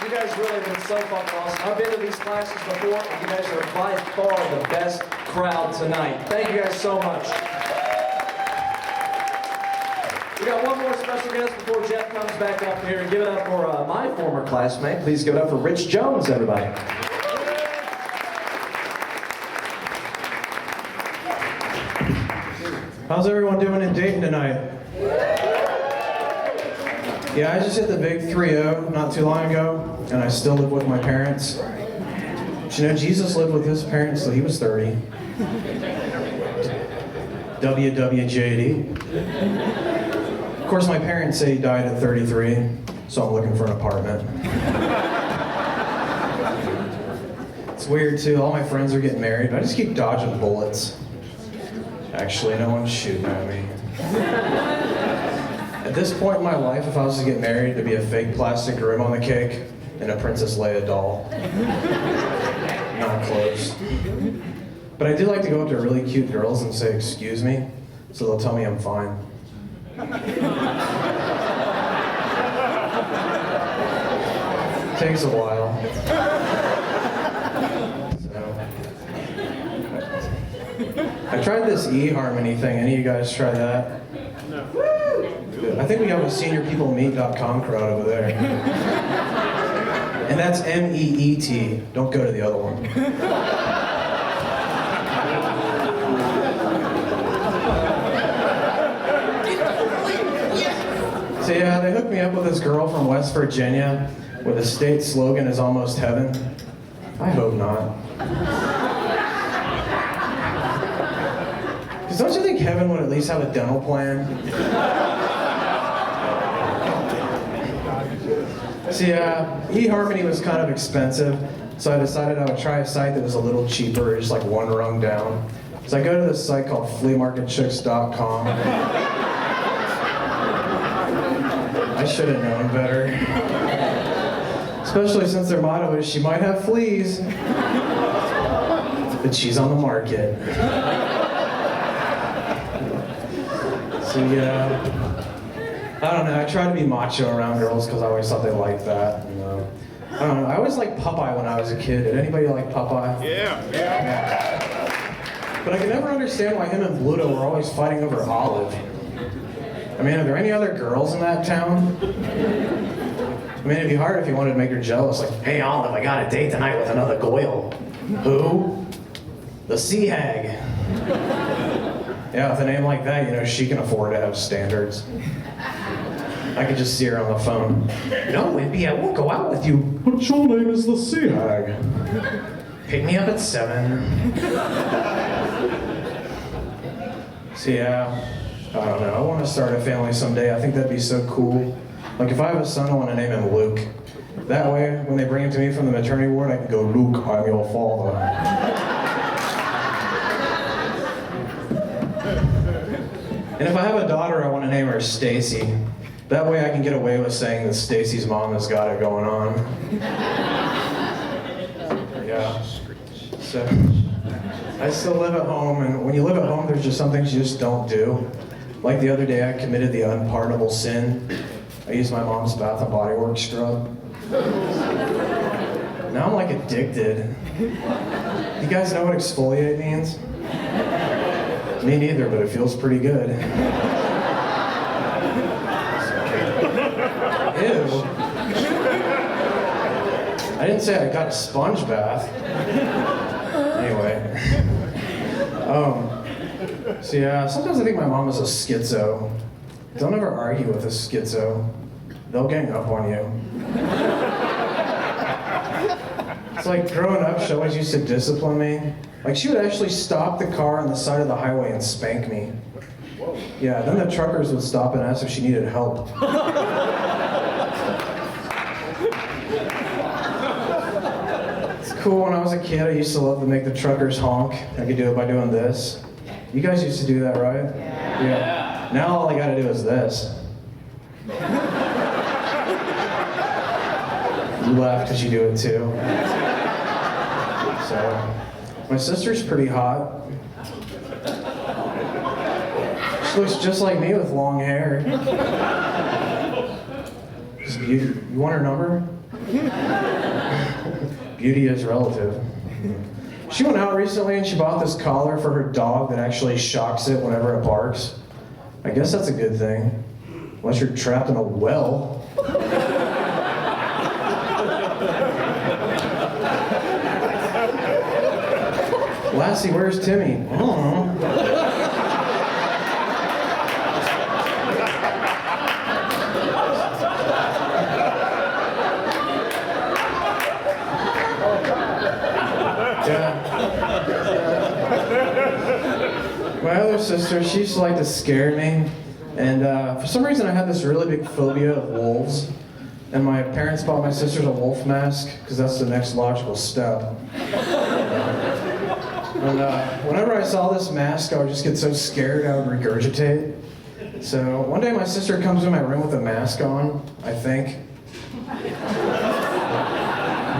You guys really have been so fucking awesome. I've been to these classes before, and you guys are by far the best crowd tonight. Thank you guys so much. We got one more special guest before Jeff comes back up here. And give it up for my former classmate. Please give it up for Rich Jones, everybody. How's everyone doing in Dayton tonight? Yeah, I just hit the big 3-0 not too long ago, and I still live with my parents. But you know, Jesus lived with his parents till he was 30. WWJD. Of course, my parents say he died at 33, so I'm looking for an apartment. It's weird too, all my friends are getting married, but I just keep dodging bullets. Actually, no one's shooting at me. At this point in my life, if I was to get married, there'd be a fake plastic groom on the cake and a Princess Leia doll. Not close. But I do like to go up to really cute girls and say, "Excuse me," so they'll tell me I'm fine. Takes a while. I tried this eHarmony thing. Any of you guys try that? No. I think we have a seniorpeoplemeet.com crowd over there. And that's MEET. Don't go to the other one. So yeah, they hooked me up with this girl from West Virginia where the state slogan is almost heaven. I hope not. Don't you think heaven would at least have a dental plan? See, eHarmony was kind of expensive, so I decided I would try a site that was a little cheaper, just like one rung down. So I go to this site called fleamarketchicks.com. I should have known better. Especially since their motto is, she might have fleas, but she's on the market. So yeah, I don't know, I try to be macho around girls because I always thought they liked that. And, I don't know, I always liked Popeye when I was a kid. Did anybody like Popeye? Yeah. But I could never understand why him and Bluto were always fighting over Olive. I mean, are there any other girls in that town? I mean, it'd be hard if you wanted to make her jealous, like, "Hey Olive, I got a date tonight with another Goyle." Who? The Sea Hag. Yeah, with a name like that, you know, she can afford to have standards. I could just see her on the phone. "No, Wimpy, I won't go out with you." "But your name is the Sea Hag." "Pick me up at 7. So yeah, I don't know. I want to start a family someday. I think that'd be so cool. Like if I have a son, I want to name him Luke. That way, when they bring him to me from the maternity ward, I can go, "Luke, I'm your father." And if I have a daughter, I want to name her Stacy. That way I can get away with saying that Stacy's mom has got it going on. Yeah. So, I still live at home, and when you live at home, there's just some things you just don't do. Like the other day, I committed the unpardonable sin. I used my mom's Bath and Body Works scrub. Now I'm like addicted. You guys know what exfoliate means? Me neither, but it feels pretty good. Ew. I didn't say I got a sponge bath. Anyway. So yeah, sometimes I think my mom is a schizo. Don't ever argue with a schizo. They'll gang up on you. It's like growing up, she always used to discipline me. Like she would actually stop the car on the side of the highway and spank me. Yeah, then the truckers would stop and ask if she needed help. It's cool, when I was a kid, I used to love to make the truckers honk. I could do it by doing this. You guys used to do that, right? Yeah. Now all I gotta do is this. You laugh because you do it too. So, my sister's pretty hot. She looks just like me with long hair. You want her number? Beauty is relative. She went out recently and she bought this collar for her dog that actually shocks it whenever it barks. I guess that's a good thing. Unless you're trapped in a well. Lassie, where's Timmy? I don't know. My other sister, she used to like to scare me. And for some reason I had this really big phobia of wolves. And my parents bought my sisters a wolf mask, because that's the next logical step. And whenever I saw this mask, I would just get so scared I would regurgitate. So one day my sister comes in my room with a mask on, I think.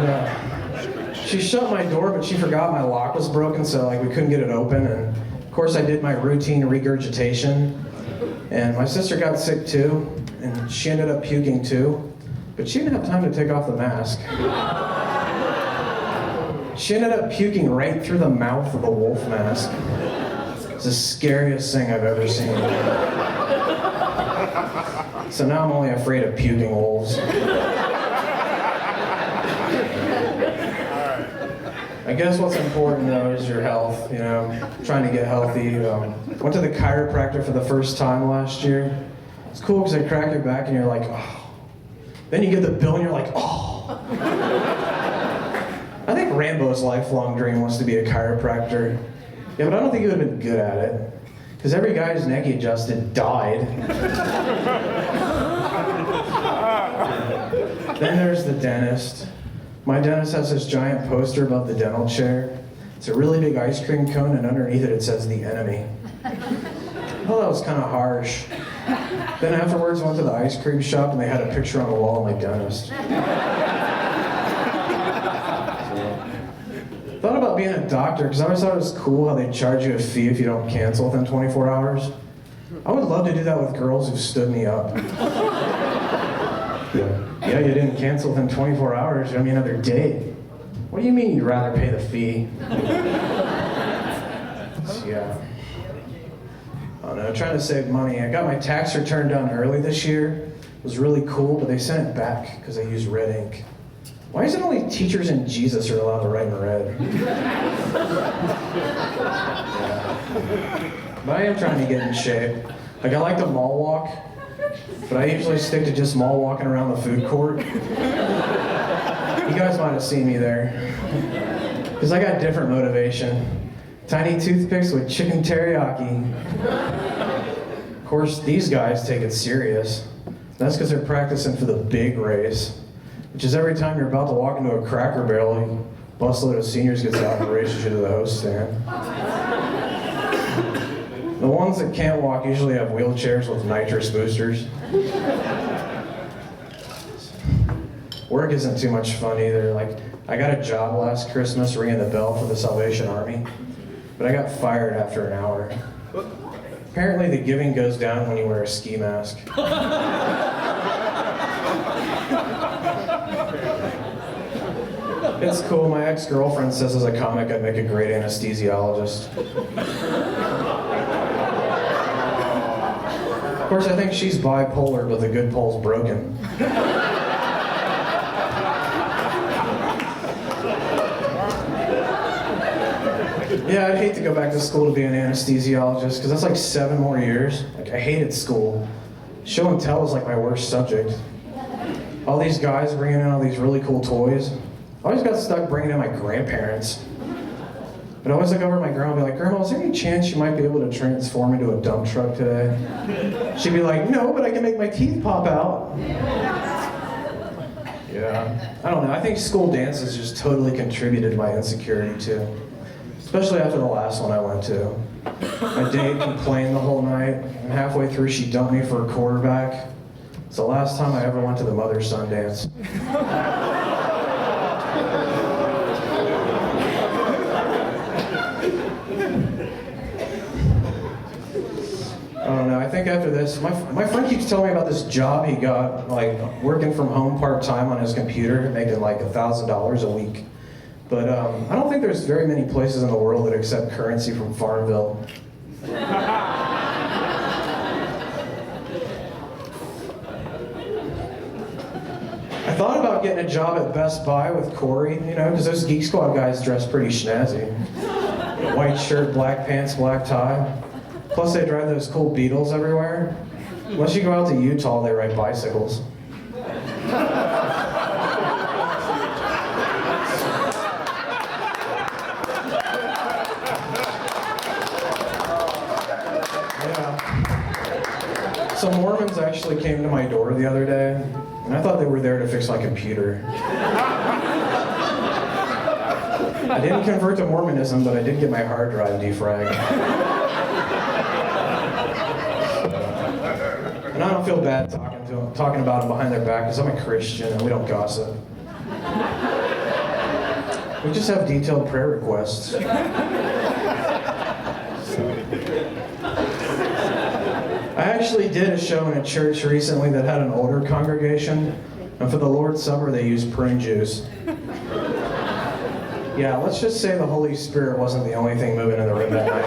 Yeah. She shut my door, but she forgot my lock was broken, so like we couldn't get it open. And of course I did my routine regurgitation. And my sister got sick too, and she ended up puking too. But she didn't have time to take off the mask. She ended up puking right through the mouth of the wolf mask. It's the scariest thing I've ever seen. So now I'm only afraid of puking wolves. I guess what's important though is your health, you know, trying to get healthy. Went to the chiropractor for the first time last year. It's cool because they crack your back and you're like, oh. Then you get the bill and you're like, oh. I think Rambo's lifelong dream was to be a chiropractor. Yeah, but I don't think he would have been good at it. Because every guy whose neck he adjusted died. Then there's the dentist. My dentist has this giant poster above the dental chair. It's a really big ice cream cone, and underneath it, it says "The Enemy." I thought that was kind of harsh. Then afterwards, I went to the ice cream shop, and they had a picture on the wall of my dentist. Thought about being a doctor, because I always thought it was cool how they charge you a fee if you don't cancel within 24 hours. I would love to do that with girls who stood me up. Yeah, you didn't cancel within 24 hours, you owe me another date. What do you mean you'd rather pay the fee? So, yeah. I don't know, trying to save money. I got my tax return done early this year. It was really cool, but they sent it back because I used red ink. Why is it only teachers and Jesus are allowed to write in red? Yeah. But I am trying to get in shape. Like, I like to mall walk, but I usually stick to just mall walking around the food court. You guys might have seen me there. Because I got different motivation. Tiny toothpicks with chicken teriyaki. Of course, these guys take it serious. That's because they're practicing for the big race. Which is every time you're about to walk into a Cracker Barrel, a busload of seniors gets out and races you to the host stand. The ones that can't walk usually have wheelchairs with nitrous boosters. Work isn't too much fun either. Like, I got a job last Christmas ringing the bell for the Salvation Army, but I got fired after an hour. Apparently the giving goes down when you wear a ski mask. It's cool. My ex-girlfriend says as a comic I'd make a great anesthesiologist. Of course, I think she's bipolar, but the good pole's broken. Yeah, I'd hate to go back to school to be an anesthesiologist, because that's like 7 more years. Like, I hated school. Show and tell is like my worst subject. All these guys bringing in all these really cool toys. I always got stuck bringing in my grandparents. But I always look over at my grandma and be like, Grandma, is there any chance you might be able to transform into a dump truck today? She'd be like, no, but I can make my teeth pop out. Yeah, I don't know. I think school dances just totally contributed to my insecurity too. Especially after the last one I went to. My date complained the whole night, and halfway through she dumped me for a quarterback. It's the last time I ever went to the mother-son dance. I don't know, I think after this, my friend keeps telling me about this job he got, like working from home part-time on his computer, making like $1,000 a week. But I don't think there's very many places in the world that accept currency from Farmville. I thought about getting a job at Best Buy with Corey, you know, because those Geek Squad guys dress pretty snazzy. White shirt, black pants, black tie. Plus they drive those cool Beetles everywhere. Once you go out to Utah, they ride bicycles. Yeah. Some Mormons actually came to my door the other day, and I thought they were there to fix my computer. I didn't convert to Mormonism, but I did get my hard drive defragged. And I don't feel bad talking about them behind their back, because I'm a Christian and we don't gossip. We just have detailed prayer requests. I actually did a show in a church recently that had an older congregation, and for the Lord's Supper they used prune juice. Yeah, let's just say the Holy Spirit wasn't the only thing moving in the room that night.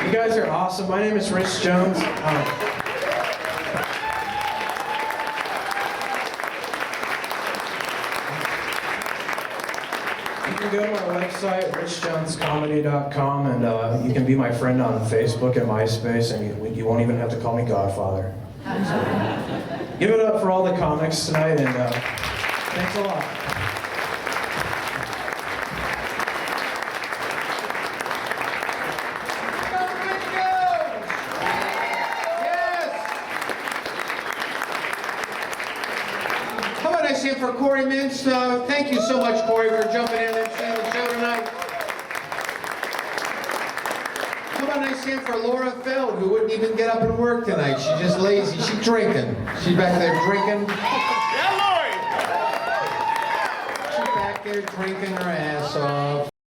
You guys are awesome. My name is Rich Jones. You can go to my website, richjonescomedy.com, and you can be my friend on Facebook and MySpace, and you won't even have to call me Godfather. So, give it up for all the comics tonight, and thanks a lot. For Corey Mintz. Thank you so much, Corey, for jumping in and seeing the show tonight. How about a nice hand for Laura Feld, who wouldn't even get up and work tonight. She's just lazy. She's drinking. She's back there drinking. Yeah, Lori! She's back there drinking her ass off.